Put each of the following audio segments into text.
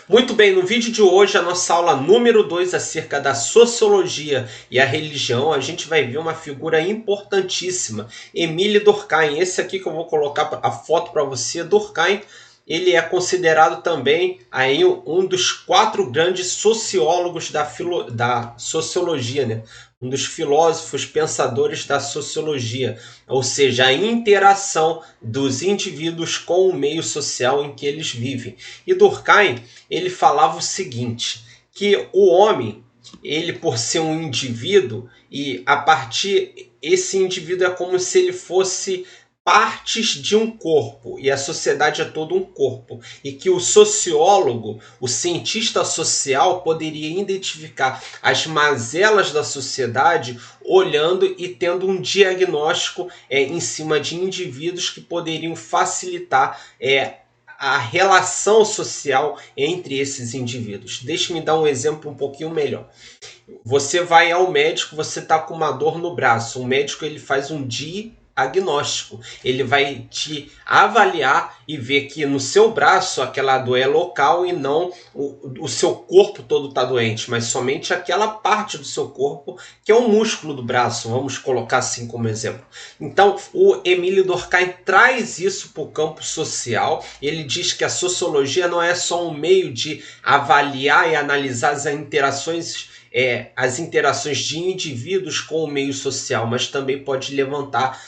Muito bem, no vídeo de hoje, a nossa aula número 2 acerca da sociologia e a religião, a gente vai ver uma figura importantíssima, Émile Durkheim. Esse aqui que eu vou colocar a foto para você, Durkheim, ele é considerado também aí um dos 4 grandes sociólogos da sociologia, né? Um dos filósofos pensadores da sociologia, ou seja, a interação dos indivíduos com o meio social em que eles vivem. E Durkheim, ele falava o seguinte, que o homem, ele por ser um indivíduo, e a partir esse indivíduo é como se ele fosse partes de um corpo, e a sociedade é todo um corpo, e que o sociólogo, o cientista social, poderia identificar as mazelas da sociedade olhando e tendo um diagnóstico em cima de indivíduos que poderiam facilitar a relação social entre esses indivíduos. Deixe-me dar um exemplo um pouquinho melhor. Você vai ao médico, você está com uma dor no braço. O médico ele faz um diagnóstico. Ele vai te avaliar e ver que no seu braço aquela dor é local e não o seu corpo todo está doente, mas somente aquela parte do seu corpo que é o músculo do braço. Vamos colocar assim como exemplo. Então, o Émile Durkheim traz isso para o campo social. Ele diz que a sociologia não é só um meio de avaliar e analisar as interações de indivíduos com o meio social, mas também pode levantar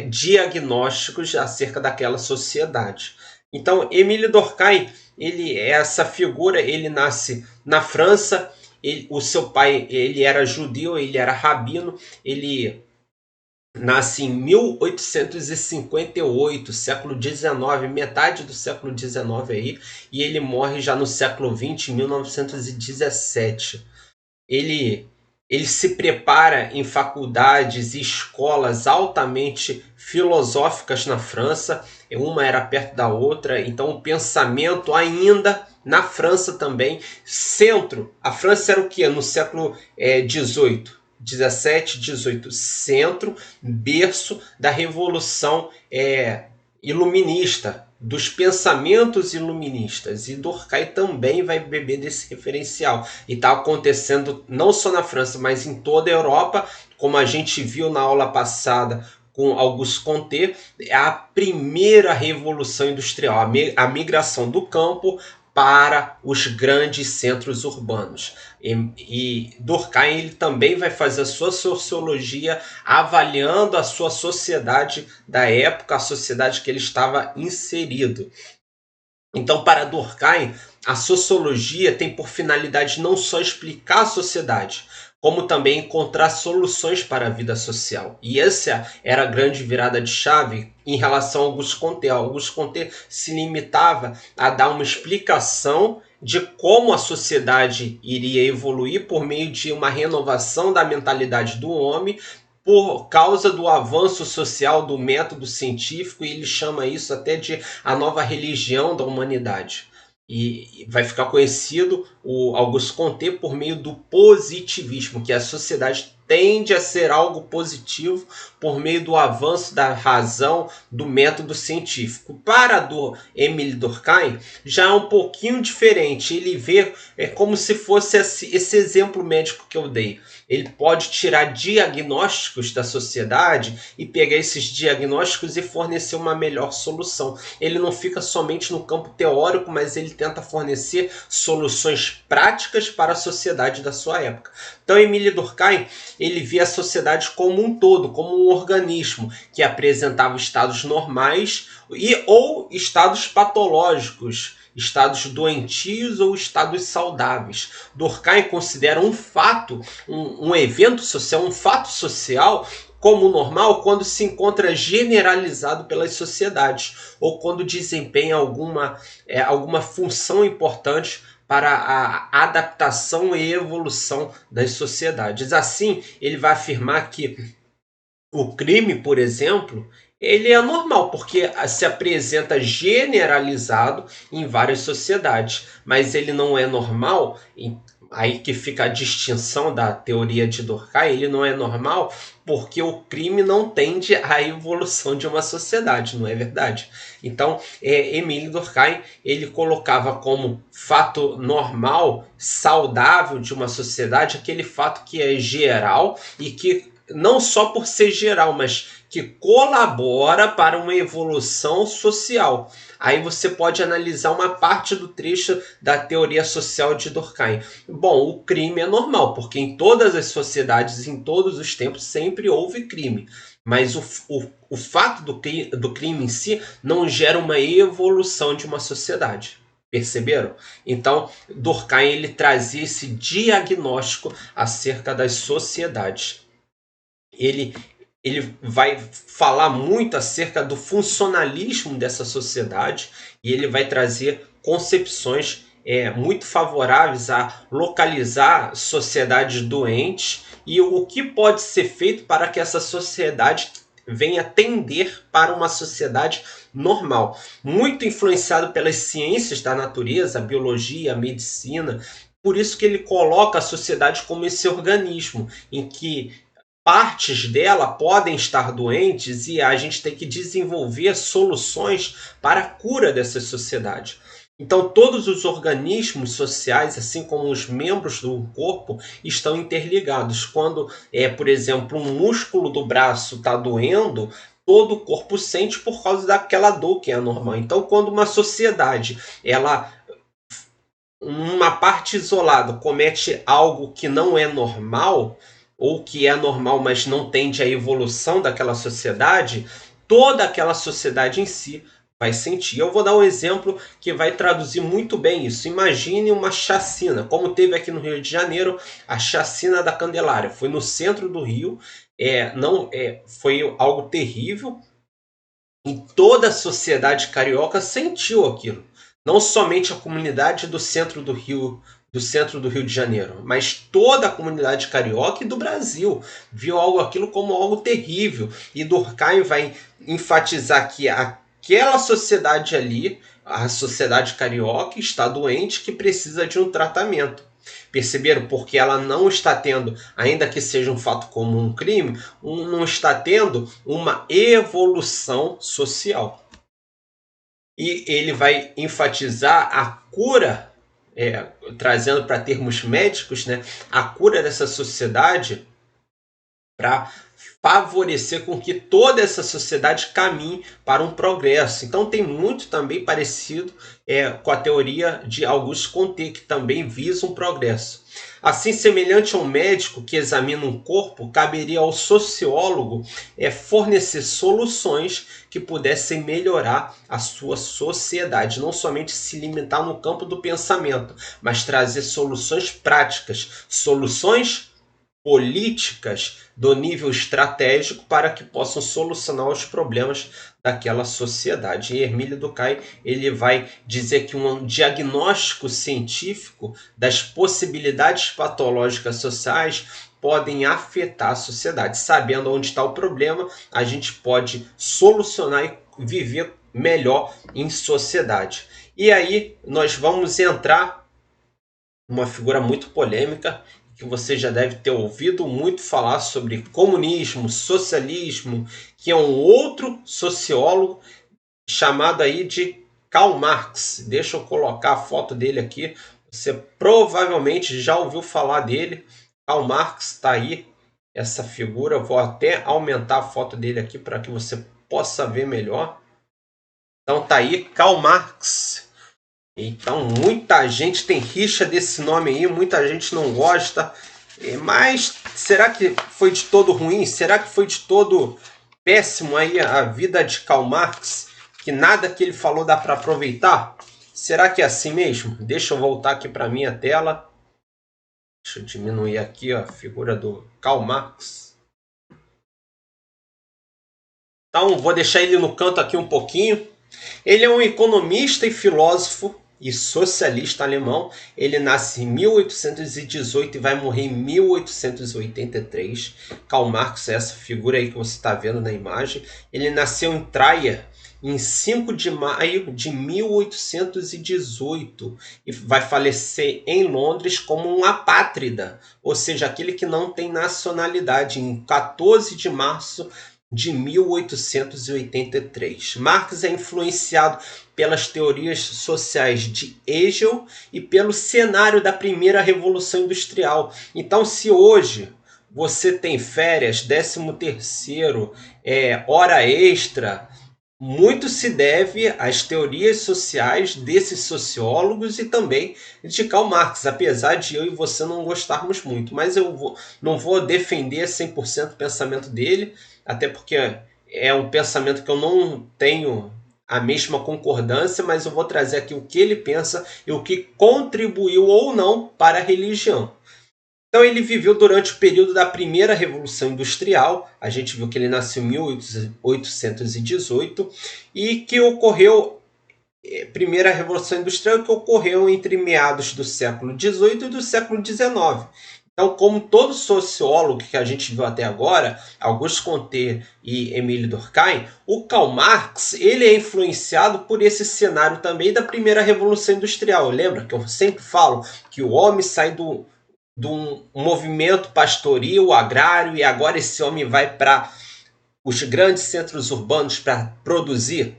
diagnósticos acerca daquela sociedade. Então, Émile Durkheim, essa figura, ele nasce na França. O seu pai ele era judeu, ele era rabino, ele nasce em 1858, século XIX, metade do século XIX aí, e ele morre já no século XX, em 1917. Ele, ele se prepara em faculdades e escolas altamente filosóficas na França, uma era perto da outra, então o pensamento ainda na França também, centro, a França era o que? No século XVIII, 17, 18, centro, berço da Revolução Iluminista, dos pensamentos iluministas, e Durkheim também vai beber desse referencial, e está acontecendo não só na França, mas em toda a Europa, como a gente viu na aula passada com Auguste Comte, é a primeira revolução industrial, a migração do campo para os grandes centros urbanos. E Durkheim ele também vai fazer a sua sociologia avaliando a sua sociedade da época, a sociedade que ele estava inserido. Então, para Durkheim, a sociologia tem por finalidade não só explicar a sociedade, como também encontrar soluções para a vida social. E essa era a grande virada de chave em relação a Auguste Comte. Auguste Comte se limitava a dar uma explicação de como a sociedade iria evoluir por meio de uma renovação da mentalidade do homem, por causa do avanço social do método científico, e ele chama isso até de a nova religião da humanidade. E vai ficar conhecido o Auguste Comte por meio do positivismo, que a sociedade tende a ser algo positivo por meio do avanço da razão, do método científico. Para do Émile Durkheim já é um pouquinho diferente. Ele vê como se fosse esse exemplo médico que eu dei. Ele pode tirar diagnósticos da sociedade e pegar esses diagnósticos e fornecer uma melhor solução. Ele não fica somente no campo teórico, mas ele tenta fornecer soluções práticas para a sociedade da sua época. Então, Émile Durkheim, ele vê a sociedade como um todo, como um organismo que apresentava estados normais ou estados patológicos, estados doentios ou estados saudáveis. Durkheim considera um fato, um evento social, um fato social como normal quando se encontra generalizado pelas sociedades ou quando desempenha alguma função importante para a adaptação e evolução das sociedades. Assim, ele vai afirmar que o crime, por exemplo, Ele é normal, porque se apresenta generalizado em várias sociedades, mas ele não é normal, aí que fica a distinção da teoria de Durkheim, ele não é normal porque o crime não tende à evolução de uma sociedade, não é verdade? Então, Emile Durkheim, ele colocava como fato normal, saudável de uma sociedade, aquele fato que é geral e que não só por ser geral, mas que colabora para uma evolução social. Aí você pode analisar uma parte do trecho da teoria social de Durkheim. Bom, o crime é normal, porque em todas as sociedades, em todos os tempos, sempre houve crime. Mas o fato do crime em si não gera uma evolução de uma sociedade. Perceberam? Então, Durkheim ele trazia esse diagnóstico acerca das sociedades. Ele, ele vai falar muito acerca do funcionalismo dessa sociedade e ele vai trazer concepções muito favoráveis a localizar sociedades doentes e o que pode ser feito para que essa sociedade venha tender para uma sociedade normal. Muito influenciado pelas ciências da natureza, a biologia, a medicina. Por isso que ele coloca a sociedade como esse organismo em que partes dela podem estar doentes e a gente tem que desenvolver soluções para a cura dessa sociedade. Então, todos os organismos sociais, assim como os membros do corpo, estão interligados. Quando, por exemplo, um músculo do braço está doendo, todo o corpo sente por causa daquela dor que é normal. Então, quando uma sociedade, uma parte isolada, comete algo que não é normal, ou que é normal, mas não tende à evolução daquela sociedade, toda aquela sociedade em si vai sentir. Eu vou dar um exemplo que vai traduzir muito bem isso. Imagine uma chacina, como teve aqui no Rio de Janeiro, a chacina da Candelária. Foi no centro do Rio, foi algo terrível, e toda a sociedade carioca sentiu aquilo. Não somente a comunidade do centro do Rio de Janeiro, mas toda a comunidade carioca e do Brasil viu aquilo como algo terrível. E Durkheim vai enfatizar que aquela sociedade ali, a sociedade carioca, está doente, que precisa de um tratamento. Perceberam? Porque ela não está tendo, ainda que seja um fato comum, um crime, não está tendo uma evolução social. E ele vai enfatizar a cura, trazendo para termos médicos, né, a cura dessa sociedade para favorecer com que toda essa sociedade caminhe para um progresso. Então tem muito também parecido com a teoria de Auguste Comte, que também visa um progresso. Assim, semelhante a um médico que examina um corpo, caberia ao sociólogo fornecer soluções que pudessem melhorar a sua sociedade. Não somente se limitar no campo do pensamento, mas trazer soluções práticas, soluções políticas do nível estratégico para que possam solucionar os problemas daquela sociedade. E Emile Durkheim ele vai dizer que um diagnóstico científico das possibilidades patológicas sociais podem afetar a sociedade. Sabendo onde está o problema, a gente pode solucionar e viver melhor em sociedade. E aí nós vamos entrar numa figura muito polêmica, que você já deve ter ouvido muito falar sobre comunismo, socialismo, que é um outro sociólogo chamado aí de Karl Marx. Deixa eu colocar a foto dele aqui. Você provavelmente já ouviu falar dele. Karl Marx está aí, essa figura. Eu vou até aumentar a foto dele aqui para que você possa ver melhor. Então tá aí, Karl Marx. Então muita gente tem rixa desse nome aí, muita gente não gosta. Mas será que foi de todo ruim? Será que foi de todo péssimo aí a vida de Karl Marx? Que nada que ele falou dá para aproveitar? Será que é assim mesmo? Deixa eu voltar aqui para minha tela. Deixa eu diminuir aqui a figura do Karl Marx. Então vou deixar ele no canto aqui um pouquinho. Ele é um economista e filósofo e socialista alemão. Ele nasce em 1818 e vai morrer em 1883. Karl Marx é essa figura aí que você está vendo na imagem. Ele nasceu em Trier em 5 de maio de 1818 e vai falecer em Londres como um apátrida, ou seja, aquele que não tem nacionalidade, em 14 de março de 1883. Marx é influenciado pelas teorias sociais de Hegel e pelo cenário da primeira Revolução Industrial. Então, se hoje você tem férias, 13º, hora extra, muito se deve às teorias sociais desses sociólogos e também de Karl Marx, apesar de eu e você não gostarmos muito. Mas não vou defender 100% o pensamento dele, até porque é um pensamento que eu não tenho a mesma concordância, mas eu vou trazer aqui o que ele pensa e o que contribuiu ou não para a religião. Então ele viveu durante o período da primeira Revolução Industrial, a gente viu que ele nasceu em 1818, e que ocorreu, primeira Revolução Industrial que ocorreu entre meados do século XVIII e do século XIX. Então, como todo sociólogo que a gente viu até agora, Auguste Comte e Émile Durkheim, o Karl Marx ele é influenciado por esse cenário também da primeira Revolução Industrial. Lembra que eu sempre falo que o homem sai de um movimento pastoril, agrário, e agora esse homem vai para os grandes centros urbanos para produzir?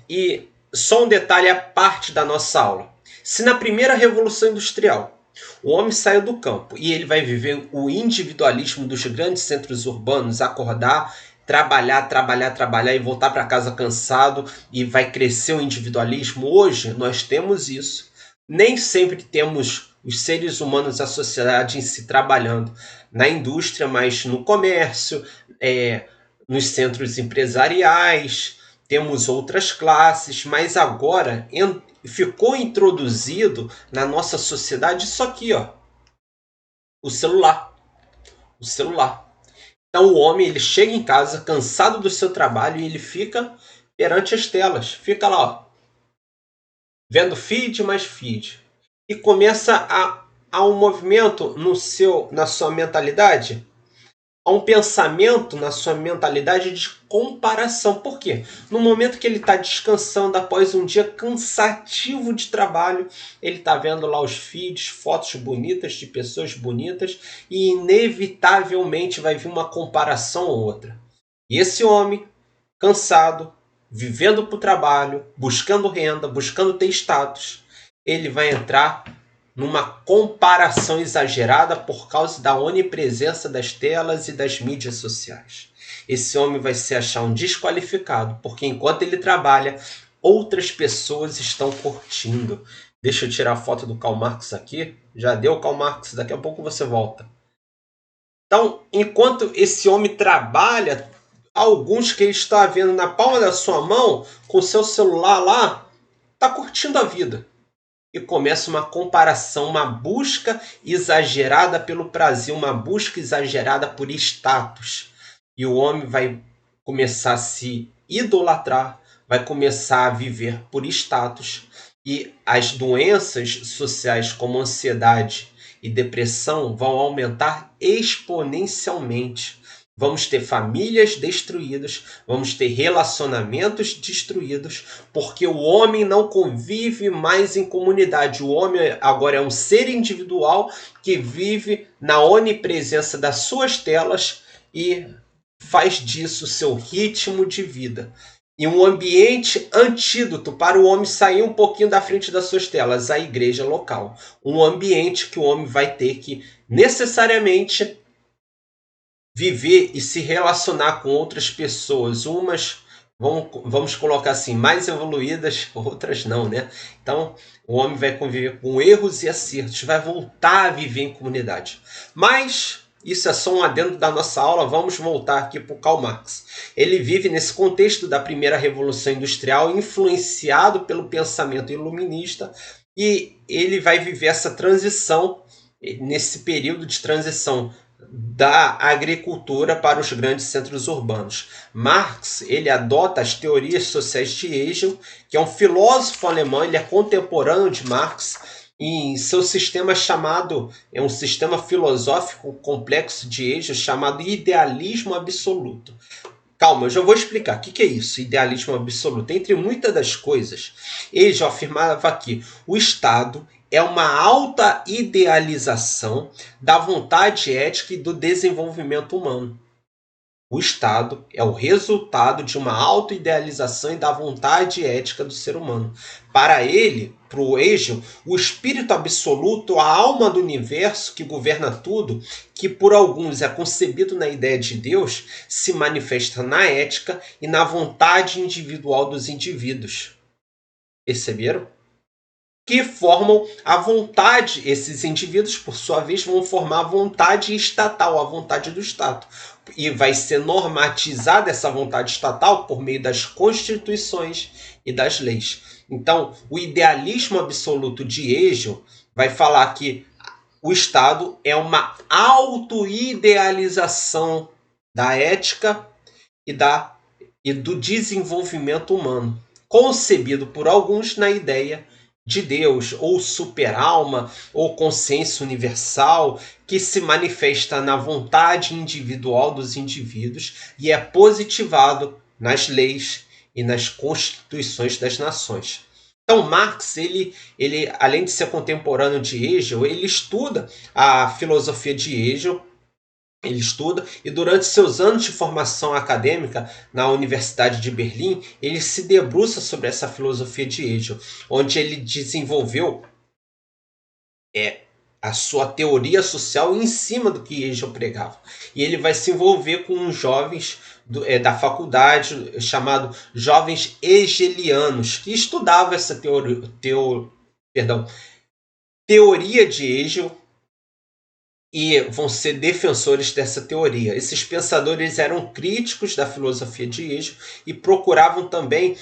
E só um detalhe à parte da nossa aula. Se na primeira Revolução Industrial o homem saiu do campo e ele vai viver o individualismo dos grandes centros urbanos, acordar, trabalhar e voltar para casa cansado, e vai crescer o individualismo. Hoje nós temos isso. Nem sempre temos os seres humanos, a sociedade em si trabalhando na indústria, mas no comércio, nos centros empresariais, temos outras classes, mas agora ficou introduzido na nossa sociedade isso aqui, ó, o celular. O celular. Então o homem ele chega em casa cansado do seu trabalho e ele fica perante as telas, fica lá, ó, vendo feed mais feed. E começa a um movimento na sua mentalidade, a um pensamento na sua mentalidade de comparação. Por quê? No momento que ele está descansando após um dia cansativo de trabalho, ele está vendo lá os feeds, fotos bonitas de pessoas bonitas, e inevitavelmente vai vir uma comparação ou outra. E esse homem, cansado, vivendo para o trabalho, buscando renda, buscando ter status, ele vai entrar numa comparação exagerada por causa da onipresença das telas e das mídias sociais. Esse homem vai se achar um desqualificado, porque enquanto ele trabalha, outras pessoas estão curtindo. Deixa eu tirar a foto do Karl Marx aqui. Já deu, Karl Marx, daqui a pouco você volta. Então, enquanto esse homem trabalha, alguns que ele está vendo na palma da sua mão, com seu celular lá, está curtindo a vida. E começa uma comparação, uma busca exagerada pelo prazer, uma busca exagerada por status. E o homem vai começar a se idolatrar, vai começar a viver por status. E as doenças sociais como ansiedade e depressão vão aumentar exponencialmente. Vamos ter famílias destruídas, vamos ter relacionamentos destruídos, porque o homem não convive mais em comunidade. O homem agora é um ser individual que vive na onipresença das suas telas e faz disso seu ritmo de vida. E um ambiente antídoto para o homem sair um pouquinho da frente das suas telas, a igreja local. Um ambiente que o homem vai ter que necessariamente viver e se relacionar com outras pessoas, umas, vamos colocar assim, mais evoluídas, outras não, né? Então, o homem vai conviver com erros e acertos, vai voltar a viver em comunidade. Mas isso é só um adendo da nossa aula, vamos voltar aqui para o Karl Marx. Ele vive nesse contexto da primeira Revolução Industrial, influenciado pelo pensamento iluminista, e ele vai viver essa transição, nesse período de transição da agricultura para os grandes centros urbanos. Marx, ele adota as teorias sociais de Hegel, que é um filósofo alemão, ele é contemporâneo de Marx, em seu sistema chamado, é um sistema filosófico complexo de Hegel chamado idealismo absoluto. Calma, eu já vou explicar o que é isso, idealismo absoluto. Entre muitas das coisas, Hegel afirmava que o Estado é uma alta idealização da vontade ética e do desenvolvimento humano. O Estado é o resultado de uma autoidealização e da vontade ética do ser humano. Para ele, para o Hegel, o espírito absoluto, a alma do universo que governa tudo, que por alguns é concebido na ideia de Deus, se manifesta na ética e na vontade individual dos indivíduos. Perceberam? Que formam a vontade, esses indivíduos, por sua vez, vão formar a vontade estatal, a vontade do Estado. E vai ser normatizada essa vontade estatal por meio das constituições e das leis. Então, o idealismo absoluto de Hegel vai falar que o Estado é uma autoidealização da ética e do desenvolvimento humano, concebido por alguns na ideia de Deus, ou super-alma, ou consciência universal, que se manifesta na vontade individual dos indivíduos e é positivado nas leis e nas constituições das nações. Então, Marx, ele além de ser contemporâneo de Hegel, ele estuda a filosofia de Hegel, ele estuda e durante seus anos de formação acadêmica na Universidade de Berlim, ele se debruça sobre essa filosofia de Hegel, onde ele desenvolveu a sua teoria social em cima do que Hegel pregava. E ele vai se envolver com uns jovens da faculdade, chamado jovens hegelianos, que estudavam essa teoria de Hegel e vão ser defensores dessa teoria. Esses pensadores eram críticos da filosofia de Hegel e procuravam também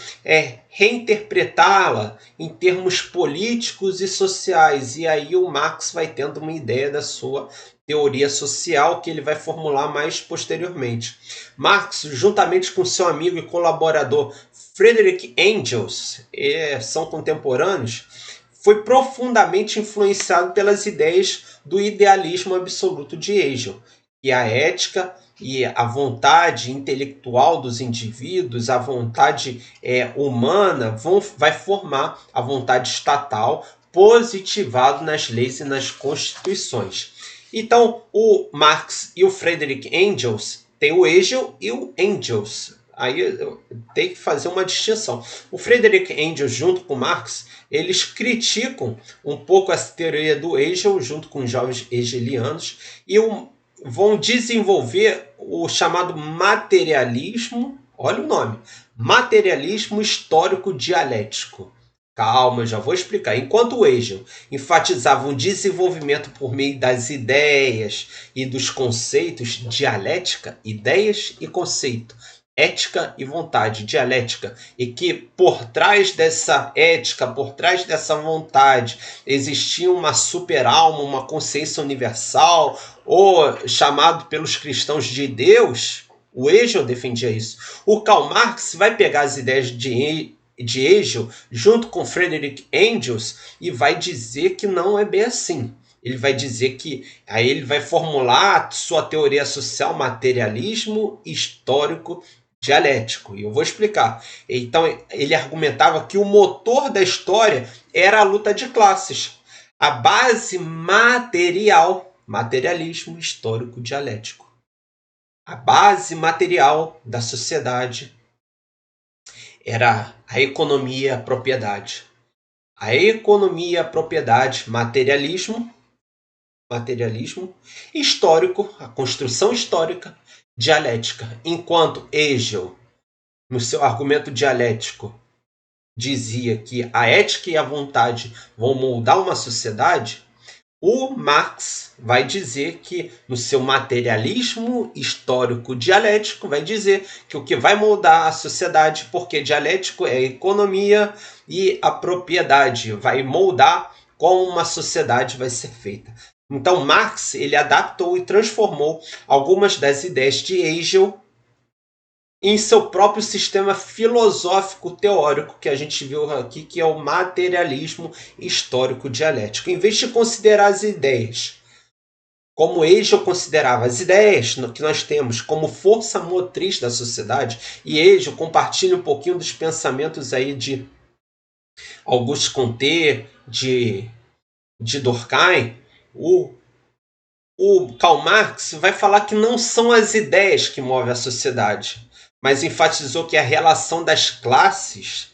reinterpretá-la em termos políticos e sociais. E aí o Marx vai tendo uma ideia da sua teoria social que ele vai formular mais posteriormente. Marx, juntamente com seu amigo e colaborador Friedrich Engels, são contemporâneos, foi profundamente influenciado pelas ideias do idealismo absoluto de Hegel, que a ética e a vontade intelectual dos indivíduos, a vontade humana, vai formar a vontade estatal, positivado nas leis e nas constituições. Então, o Marx e o Friedrich Engels têm o Hegel e o Engels. Aí tem que fazer uma distinção. O Friedrich Engels, junto com Marx, eles criticam um pouco essa teoria do Hegel, junto com os jovens hegelianos, e vão desenvolver o chamado materialismo, olha o nome, materialismo histórico dialético. Calma, eu já vou explicar. Enquanto o Hegel enfatizava um desenvolvimento por meio das ideias e dos conceitos, dialética, ideias e conceito, ética e vontade, dialética, e que por trás dessa ética, por trás dessa vontade, existia uma super-alma, uma consciência universal, ou chamado pelos cristãos de Deus. O Hegel defendia isso. O Karl Marx vai pegar as ideias de Hegel junto com Friedrich Engels e vai dizer que não é bem assim. Ele vai dizer que aí ele vai formular a sua teoria social, materialismo histórico dialético, e eu vou explicar. Então ele argumentava que o motor da história era a luta de classes, a base material, materialismo histórico dialético. A base material da sociedade era a economia, a propriedade. A economia, a propriedade, materialismo histórico, a construção histórica, dialética. Enquanto Hegel, no seu argumento dialético, dizia que a ética e a vontade vão moldar uma sociedade, o Marx vai dizer que, no seu materialismo histórico dialético, vai dizer que o que vai moldar a sociedade, porque dialético é a economia e a propriedade, vai moldar como uma sociedade vai ser feita. Então Marx ele adaptou e transformou algumas das ideias de Hegel em seu próprio sistema filosófico teórico, que a gente viu aqui, que é o materialismo histórico dialético. Em vez de considerar as ideias como Hegel considerava as ideias que nós temos como força motriz da sociedade, e Hegel compartilha um pouquinho dos pensamentos aí de Auguste Comte, de Durkheim, o Karl Marx vai falar que não são as ideias que movem a sociedade, mas enfatizou que a relação das classes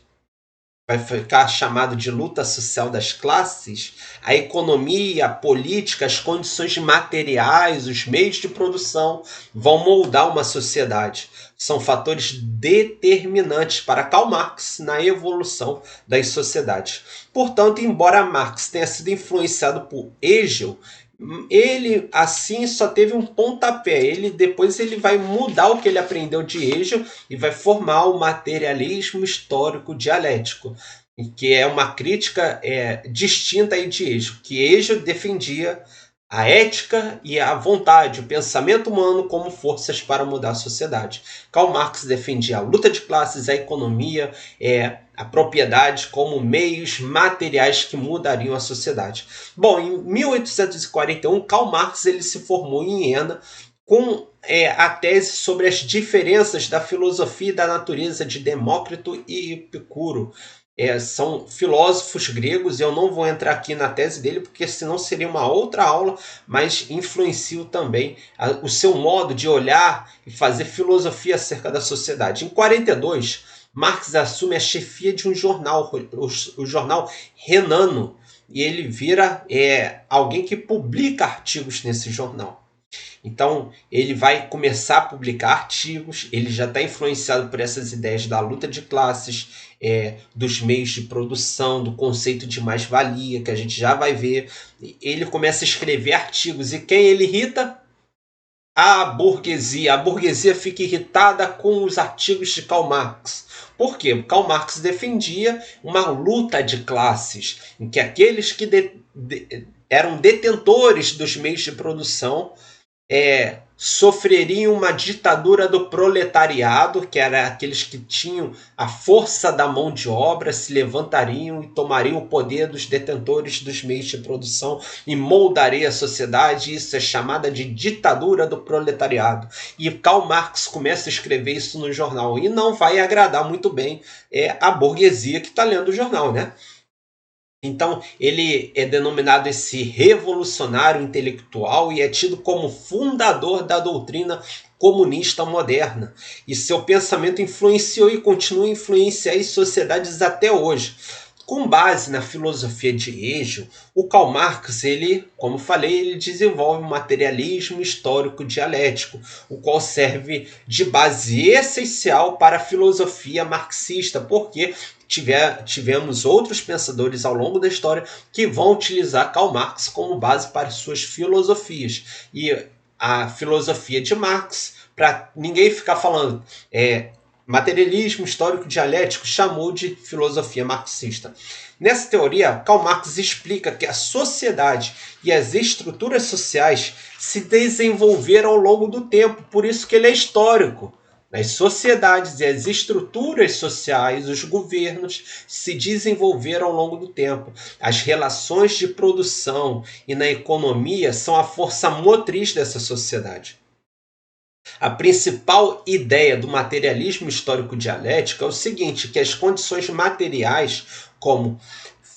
vai ficar chamado de luta social das classes, a economia, a política, as condições materiais, os meios de produção vão moldar uma sociedade. São fatores determinantes para Karl Marx na evolução das sociedades. Portanto, embora Marx tenha sido influenciado por Hegel, ele assim só teve um pontapé. Depois ele vai mudar o que ele aprendeu de Hegel e vai formar o materialismo histórico dialético, que é uma crítica distinta aí de Hegel, que Hegel defendia a ética e a vontade, o pensamento humano como forças para mudar a sociedade. Karl Marx defendia a luta de classes, a economia, a propriedade como meios materiais que mudariam a sociedade. Bom, em 1841, Karl Marx ele se formou em Iena com a tese sobre as diferenças da filosofia e da natureza de Demócrito e Epicuro. São filósofos gregos, eu não vou entrar aqui na tese dele, porque senão seria uma outra aula, mas influenciam também o seu modo de olhar e fazer filosofia acerca da sociedade. Em 42, Marx assume a chefia de um jornal, o jornal Renano, e ele vira alguém que publica artigos nesse jornal. Então, ele vai começar a publicar artigos, ele já está influenciado por essas ideias da luta de classes, dos meios de produção, do conceito de mais-valia, que a gente já vai ver. Ele começa a escrever artigos, e quem ele irrita? A burguesia. A burguesia fica irritada com os artigos de Karl Marx. Por quê? Karl Marx defendia uma luta de classes, em que aqueles que eram detentores dos meios de produção sofreriam uma ditadura do proletariado, que era aqueles que tinham a força da mão de obra, se levantariam e tomariam o poder dos detentores dos meios de produção e moldariam a sociedade. Isso é chamada de ditadura do proletariado. E Karl Marx começa a escrever isso no jornal, e não vai agradar muito bem a burguesia que está lendo o jornal, né? Então, ele é denominado esse revolucionário intelectual e é tido como fundador da doutrina comunista moderna. E seu pensamento influenciou e continua a influenciar as sociedades até hoje. Com base na filosofia de Hegel, o Karl Marx, como falei, ele desenvolve um materialismo histórico dialético, o qual serve de base essencial para a filosofia marxista, porque tivemos outros pensadores ao longo da história que vão utilizar Karl Marx como base para suas filosofias. E a filosofia de Marx, para ninguém ficar falando materialismo histórico dialético, chamou de filosofia marxista. Nessa teoria, Karl Marx explica que a sociedade e as estruturas sociais se desenvolveram ao longo do tempo, por isso que ele é histórico. As sociedades e as estruturas sociais, os governos, se desenvolveram ao longo do tempo. As relações de produção e na economia são a força motriz dessa sociedade. A principal ideia do materialismo histórico dialético é o seguinte, que as condições materiais, como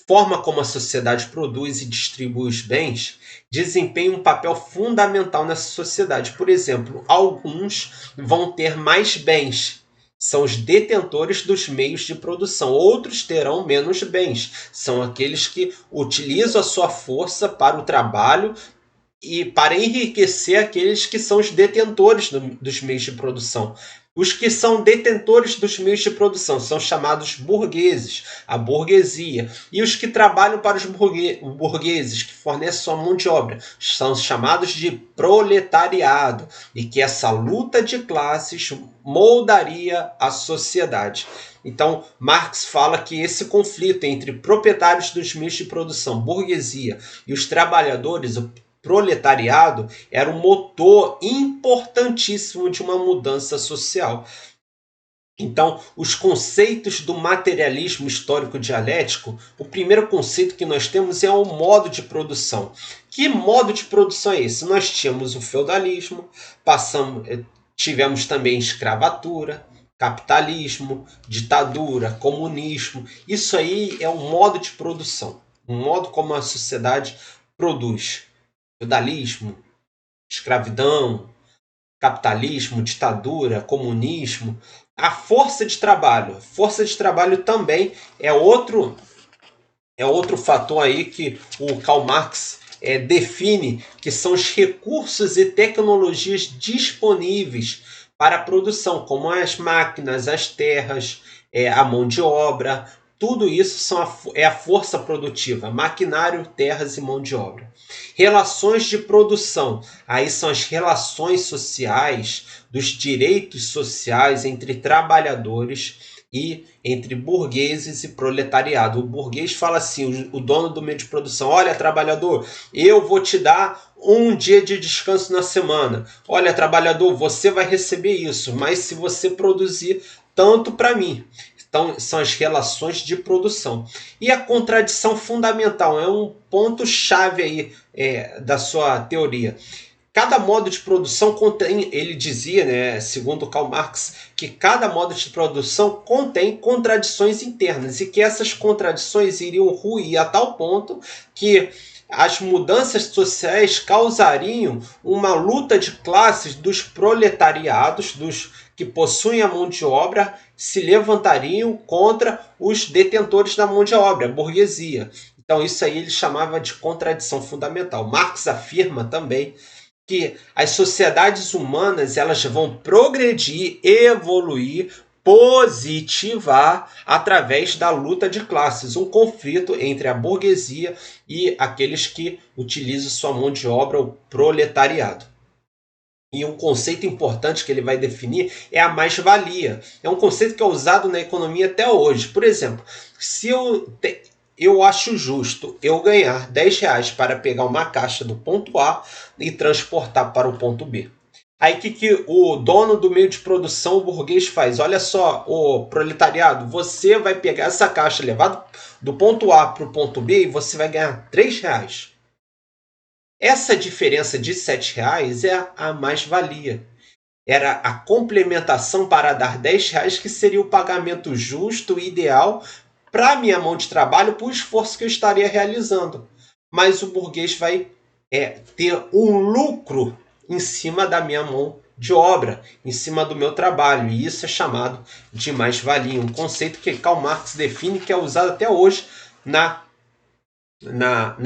forma como a sociedade produz e distribui os bens, desempenham um papel fundamental nessa sociedade. Por exemplo, alguns vão ter mais bens, são os detentores dos meios de produção. Outros terão menos bens, são aqueles que utilizam a sua força para o trabalho e para enriquecer aqueles que são os detentores dos meios de produção. Os que são detentores dos meios de produção são chamados burgueses, a burguesia. E os que trabalham para os burgueses, que fornecem sua mão de obra, são chamados de proletariado. E que essa luta de classes moldaria a sociedade. Então, Marx fala que esse conflito entre proprietários dos meios de produção, burguesia, e os trabalhadores, proletariado era um motor importantíssimo de uma mudança social. Então, os conceitos do materialismo histórico dialético, o primeiro conceito que nós temos é o modo de produção. Que modo de produção é esse? Nós tínhamos o feudalismo, tivemos também escravatura, capitalismo, ditadura, comunismo. Isso aí é um modo de produção, um modo como a sociedade produz. Feudalismo, escravidão, capitalismo, ditadura, comunismo. A força de trabalho. Força de trabalho também é outro fator aí que o Karl Marx define, que são os recursos e tecnologias disponíveis para a produção, como as máquinas, as terras, a mão de obra. Tudo isso é a força produtiva, maquinário, terras e mão de obra. Relações de produção, aí são as relações sociais, dos direitos sociais entre trabalhadores e entre burgueses e proletariado. O burguês fala assim, o dono do meio de produção: olha, trabalhador, eu vou te dar um dia de descanso na semana. Olha, trabalhador, você vai receber isso, mas se você produzir tanto para mim. Então, são as relações de produção. E a contradição fundamental é um ponto-chave aí da sua teoria. Cada modo de produção contém, ele dizia, né, segundo Karl Marx, que cada modo de produção contém contradições internas e que essas contradições iriam ruir a tal ponto que as mudanças sociais causariam uma luta de classes dos proletariados, dos que possuem a mão de obra, se levantariam contra os detentores da mão de obra, a burguesia. Então isso aí ele chamava de contradição fundamental. Marx afirma também que as sociedades humanas elas vão progredir, evoluir, positivar através da luta de classes, um conflito entre a burguesia e aqueles que utilizam sua mão de obra, o proletariado. E um conceito importante que ele vai definir é a mais-valia. É um conceito que é usado na economia até hoje. Por exemplo, se eu acho justo eu ganhar R$10 para pegar uma caixa do ponto A e transportar para o ponto B. Aí o que o dono do meio de produção, o burguês, faz? Olha só, o proletariado, você vai pegar essa caixa, levar do ponto A para o ponto B e você vai ganhar R$3. Essa diferença de R$7 é a mais-valia. Era a complementação para dar R$10, que seria o pagamento justo e ideal para a minha mão de trabalho, para o esforço que eu estaria realizando. Mas o burguês vai ter um lucro em cima da minha mão de obra, em cima do meu trabalho. E isso é chamado de mais-valia, um conceito que Karl Marx define, que é usado até hoje na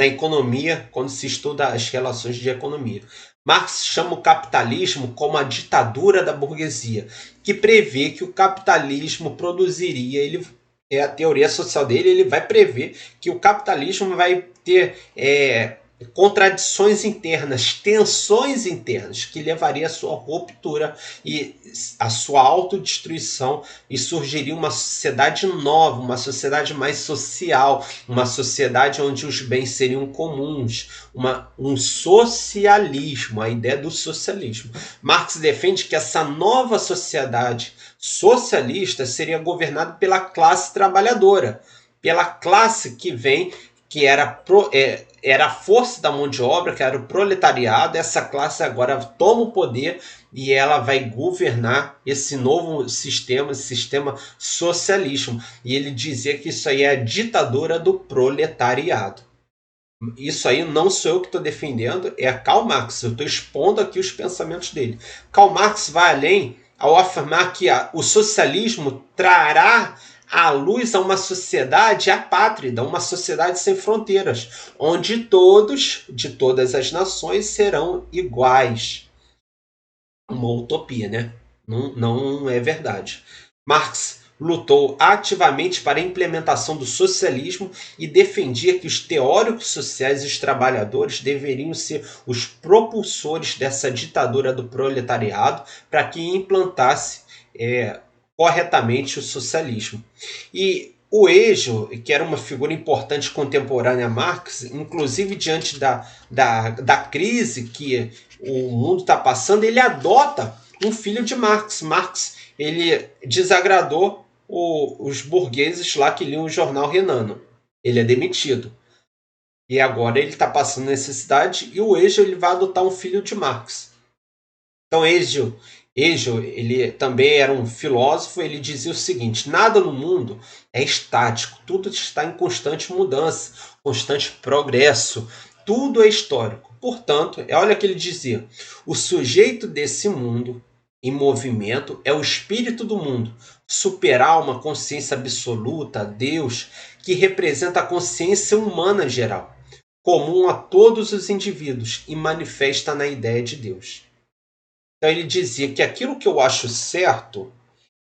economia, quando se estuda as relações de economia. Marx chama o capitalismo como a ditadura da burguesia, que prevê que o capitalismo produziria, a teoria social dele, ele vai prever que o capitalismo vai ter contradições internas, tensões internas, que levaria à sua ruptura e à sua autodestruição, e surgiria uma sociedade nova, uma sociedade mais social, uma sociedade onde os bens seriam comuns, um socialismo, a ideia do socialismo. Marx defende que essa nova sociedade socialista seria governada pela classe trabalhadora, pela classe que era a força da mão de obra, que era o proletariado. Essa classe agora toma o poder e ela vai governar esse novo sistema, esse sistema socialismo. E ele dizia que isso aí é a ditadura do proletariado. Isso aí não sou eu que estou defendendo, é a Karl Marx. Eu estou expondo aqui os pensamentos dele. Karl Marx vai além ao afirmar que o socialismo trará à luz a uma sociedade apátrida, uma sociedade sem fronteiras, onde todos, de todas as nações, serão iguais. Uma utopia, né? Não é verdade. Marx lutou ativamente para a implementação do socialismo e defendia que os teóricos sociais e os trabalhadores deveriam ser os propulsores dessa ditadura do proletariado para que implantasse corretamente o socialismo. E O Hegel, que era uma figura importante contemporânea a Marx, inclusive diante da crise que o mundo está passando, ele adota um filho de Marx. Marx, ele desagradou os burgueses lá que liam o jornal renano. Ele é demitido. E agora ele está passando necessidade e o Hegel ele vai adotar um filho de Marx. Então Hegel, ele também era um filósofo, ele dizia o seguinte: nada no mundo é estático, tudo está em constante mudança, constante progresso, tudo é histórico. Portanto, olha o que ele dizia: o sujeito desse mundo em movimento é o espírito do mundo, superar uma consciência absoluta, Deus, que representa a consciência humana geral, comum a todos os indivíduos e manifesta na ideia de Deus. Então ele dizia que aquilo que eu acho certo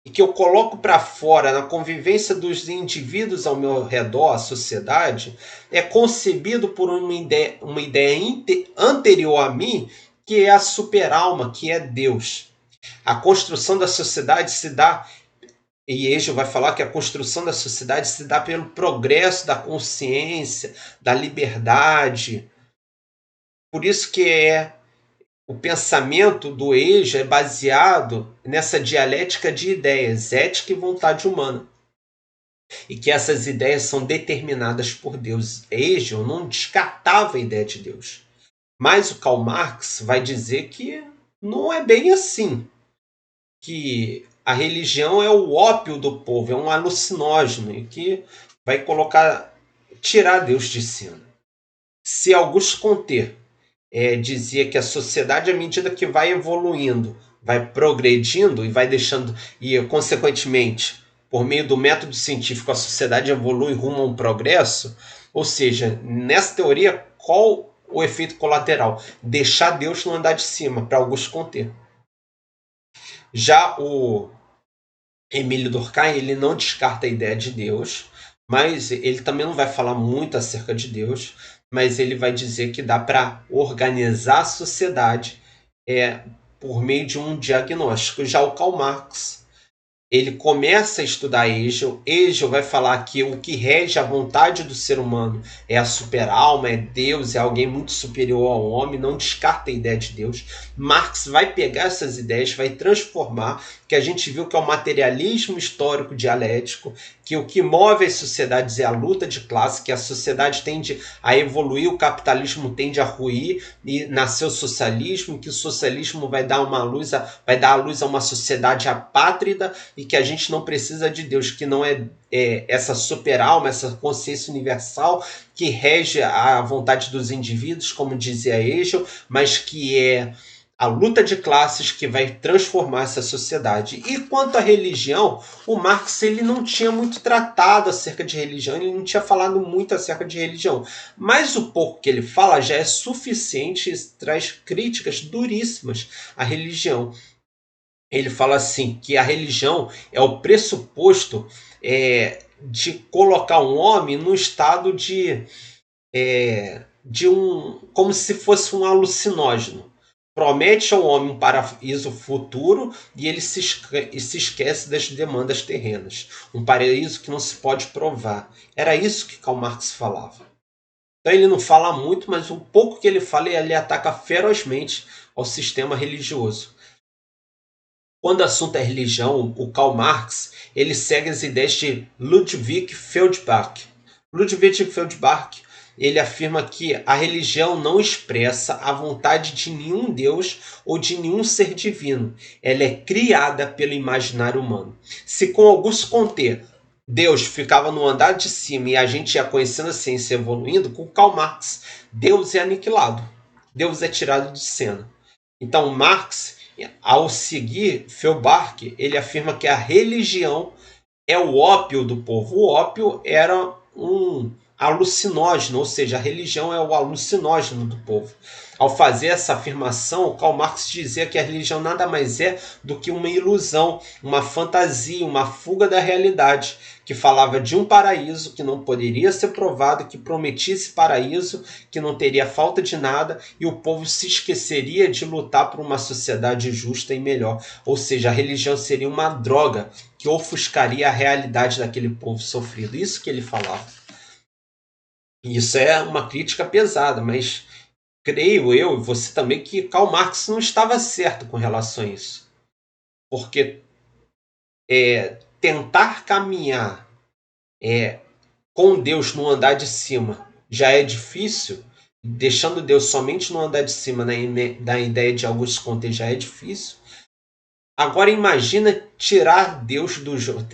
e que eu coloco para fora na convivência dos indivíduos ao meu redor, a sociedade, é concebido por uma ideia anterior a mim, que é a superalma, que é Deus. A construção da sociedade se dá, e Hegel vai falar que a construção da sociedade se dá pelo progresso da consciência, da liberdade. Por isso que o pensamento do Hegel é baseado nessa dialética de ideias, ética e vontade humana. E que essas ideias são determinadas por Deus. Hegel não descartava a ideia de Deus. Mas o Karl Marx vai dizer que não é bem assim. Que a religião é o ópio do povo, é um alucinógeno e que vai tirar Deus de cena. Se Auguste Comte dizia que a sociedade, à medida que vai evoluindo, vai progredindo e vai deixando, e consequentemente, por meio do método científico, a sociedade evolui rumo a um progresso, ou seja, nessa teoria, qual o efeito colateral? Deixar Deus no andar de cima, para Auguste Comte. Já o Emílio Durkheim, ele não descarta a ideia de Deus, mas ele também não vai falar muito acerca de Deus, mas ele vai dizer que dá para organizar a sociedade por meio de um diagnóstico. Já o Karl Marx, ele começa a estudar Hegel. Hegel vai falar que o que rege a vontade do ser humano é a superalma, é Deus, é alguém muito superior ao homem, não descarta a ideia de Deus. Marx vai pegar essas ideias, vai transformar, que a gente viu que é o materialismo histórico dialético, que o que move as sociedades é a luta de classe, que a sociedade tende a evoluir, o capitalismo tende a ruir e nasceu o socialismo, que o socialismo vai dar a luz a uma sociedade apátrida e que a gente não precisa de Deus, que não é essa superalma, essa consciência universal que rege a vontade dos indivíduos, como dizia Hegel, mas que é a luta de classes que vai transformar essa sociedade. E quanto à religião, o Marx ele não tinha muito tratado acerca de religião, ele não tinha falado muito acerca de religião. Mas o pouco que ele fala já é suficiente e traz críticas duríssimas à religião. Ele fala assim, que a religião é o pressuposto de colocar um homem no estado como se fosse um alucinógeno. Promete ao homem um paraíso futuro e ele se esquece das demandas terrenas. Um paraíso que não se pode provar. Era isso que Karl Marx falava. Então ele não fala muito, mas o pouco que ele fala, ele ataca ferozmente ao sistema religioso. Quando o assunto é religião, o Karl Marx ele segue as ideias de Ludwig Feuerbach. Ludwig Feuerbach ele afirma que a religião não expressa a vontade de nenhum Deus ou de nenhum ser divino. Ela é criada pelo imaginário humano. Se com Auguste Comte Deus ficava no andar de cima e a gente ia conhecendo a ciência evoluindo, com Karl Marx Deus é aniquilado. Deus é tirado de cena. Então Marx, ao seguir Feuerbach, ele afirma que a religião é o ópio do povo. O ópio era um alucinógeno, ou seja, a religião é o alucinógeno do povo. Ao fazer essa afirmação, Karl Marx dizia que a religião nada mais é do que uma ilusão, uma fantasia, uma fuga da realidade, que falava de um paraíso que não poderia ser provado, que prometia esse paraíso, que não teria falta de nada, e o povo se esqueceria de lutar por uma sociedade justa e melhor. Ou seja, a religião seria uma droga que ofuscaria a realidade daquele povo sofrido. Isso que ele falava. Isso é uma crítica pesada, mas creio eu, e você também, que Karl Marx não estava certo com relação a isso. Porque tentar caminhar com Deus no andar de cima já é difícil, deixando Deus somente no andar de cima da ideia de Augusto Comte já é difícil. Agora imagina tirar Deus do jogo,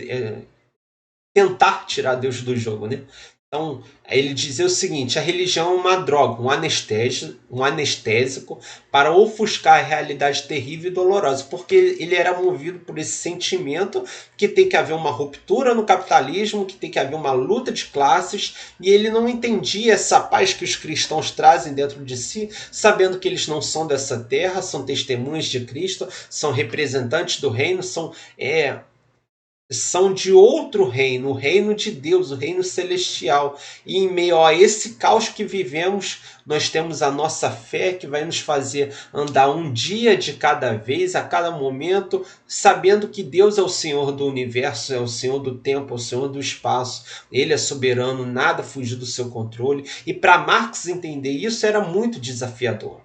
tentar tirar Deus do jogo, né? Então, ele dizia o seguinte: a religião é uma droga, um anestésico para ofuscar a realidade terrível e dolorosa, porque ele era movido por esse sentimento que tem que haver uma ruptura no capitalismo, que tem que haver uma luta de classes, e ele não entendia essa paz que os cristãos trazem dentro de si, sabendo que eles não são dessa terra, são testemunhas de Cristo, são representantes do reino, são de outro reino, o reino de Deus, o reino celestial. E em meio a esse caos que vivemos, nós temos a nossa fé que vai nos fazer andar um dia de cada vez, a cada momento, sabendo que Deus é o Senhor do universo, é o Senhor do tempo, é o Senhor do espaço. Ele é soberano, nada fugiu do seu controle. E para Marx entender isso era muito desafiador.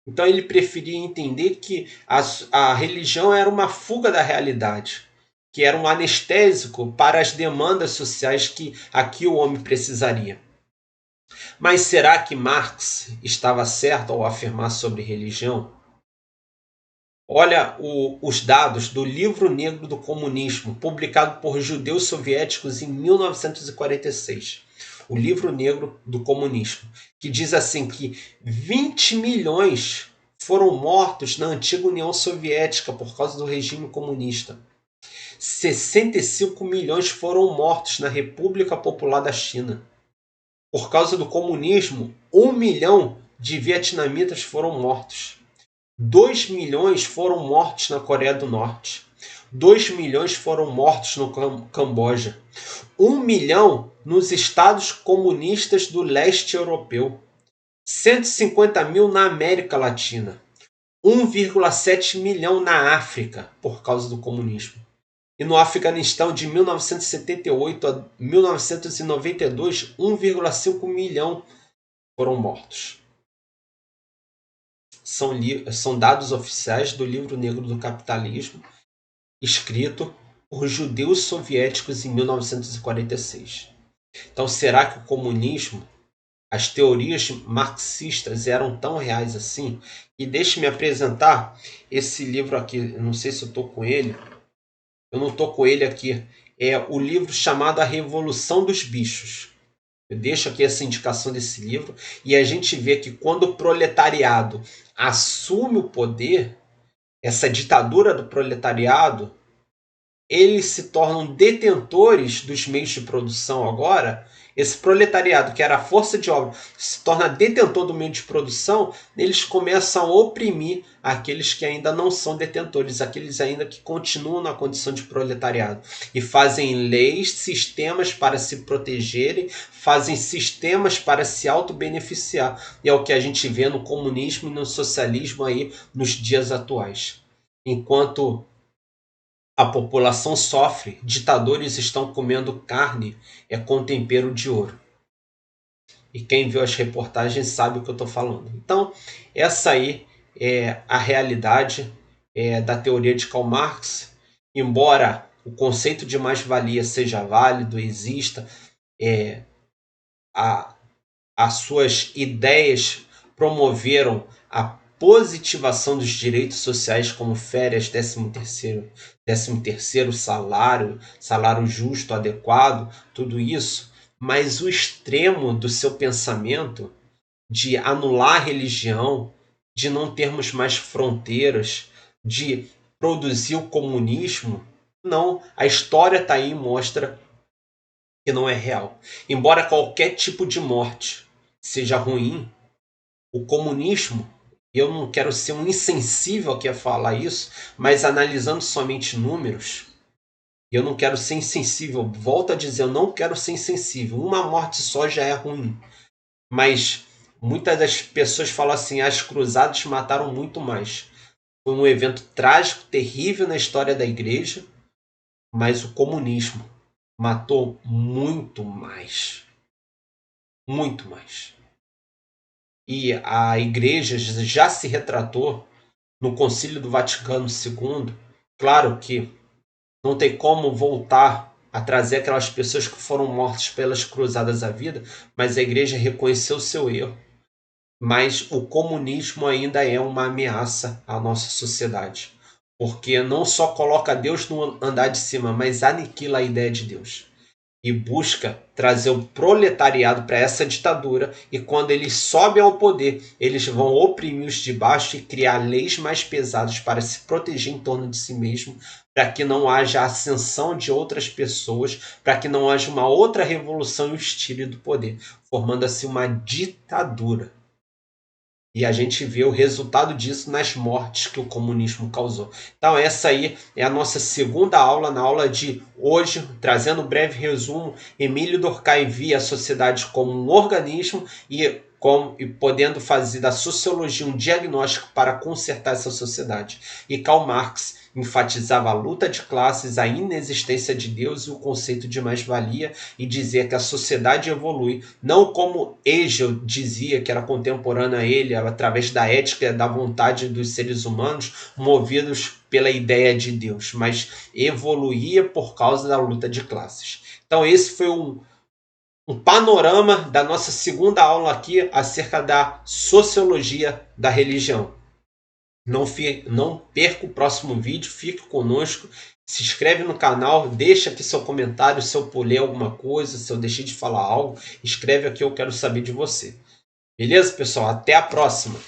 Então ele preferia entender que a religião era uma fuga da realidade, que era um anestésico para as demandas sociais que aqui o homem precisaria. Mas será que Marx estava certo ao afirmar sobre religião? Olha os dados do Livro Negro do Comunismo, publicado por judeus soviéticos em 1946. O Livro Negro do Comunismo, que diz assim que 20 milhões foram mortos na antiga União Soviética por causa do regime comunista. 65 milhões foram mortos na República Popular da China. Por causa do comunismo, 1 milhão de vietnamitas foram mortos. 2 milhões foram mortos na Coreia do Norte. 2 milhões foram mortos no Camboja. 1 milhão nos estados comunistas do leste europeu. 150 mil na América Latina. 1,7 milhão na África por causa do comunismo. E no Afeganistão, de 1978 a 1992, 1,5 milhão foram mortos. São dados oficiais do Livro Negro do Capitalismo, escrito por judeus soviéticos em 1946. Então, será que o comunismo, as teorias marxistas eram tão reais assim? E deixe-me apresentar esse livro aqui, não sei se eu estou com ele. Eu não estou com ele aqui. É o livro chamado A Revolução dos Bichos. Eu deixo aqui essa indicação desse livro. E a gente vê que quando o proletariado assume o poder, essa ditadura do proletariado, eles se tornam detentores dos meios de produção agora. Esse proletariado, que era a força de obra, se torna detentor do meio de produção, eles começam a oprimir aqueles que ainda não são detentores, aqueles ainda que continuam na condição de proletariado. E fazem leis, sistemas para se protegerem, fazem sistemas para se auto-beneficiar. E é o que a gente vê no comunismo e no socialismo aí nos dias atuais. Enquanto a população sofre, ditadores estão comendo carne com tempero de ouro. E quem viu as reportagens sabe o que eu estou falando. Então, essa aí é a realidade da teoria de Karl Marx. Embora o conceito de mais-valia seja válido, exista, as suas ideias promoveram a positivação dos direitos sociais, como férias, 13º salário, salário justo, adequado, tudo isso, mas o extremo do seu pensamento de anular a religião, de não termos mais fronteiras, de produzir o comunismo, não, a história está aí e mostra que não é real. Embora qualquer tipo de morte seja ruim, o comunismo, eu não quero ser um insensível aqui a falar isso, mas analisando somente números, eu não quero ser insensível. Volto a dizer, eu não quero ser insensível. Uma morte só já é ruim. Mas muitas das pessoas falam assim, as cruzadas mataram muito mais. Foi um evento trágico, terrível na história da igreja, mas o comunismo matou muito mais. Muito mais. E a igreja já se retratou no Concílio do Vaticano II. Claro que não tem como voltar a trazer aquelas pessoas que foram mortas pelas cruzadas à vida, mas a igreja reconheceu o seu erro. Mas o comunismo ainda é uma ameaça à nossa sociedade, porque não só coloca Deus no andar de cima, mas aniquila a ideia de Deus e busca trazer o proletariado para essa ditadura, e quando eles sobem ao poder, eles vão oprimir os de baixo e criar leis mais pesadas para se proteger em torno de si mesmo, para que não haja ascensão de outras pessoas, para que não haja uma outra revolução e o estilo do poder, formando assim uma ditadura. E a gente vê o resultado disso nas mortes que o comunismo causou. Então essa aí é a nossa segunda aula, na aula de hoje, trazendo um breve resumo. Emílio Durkheim via a sociedade como um organismo e podendo fazer da sociologia um diagnóstico para consertar essa sociedade. E Karl Marx enfatizava a luta de classes, a inexistência de Deus e o conceito de mais-valia, e dizia que a sociedade evolui, não como Hegel dizia, que era contemporâneo a ele, através da ética e da vontade dos seres humanos, movidos pela ideia de Deus, mas evoluía por causa da luta de classes. Então esse foi um panorama da nossa segunda aula aqui acerca da sociologia da religião. Não perca o próximo vídeo, fique conosco, se inscreve no canal, deixa aqui seu comentário, se eu pulei alguma coisa, se eu deixei de falar algo, escreve aqui, eu quero saber de você. Beleza, pessoal? Até a próxima!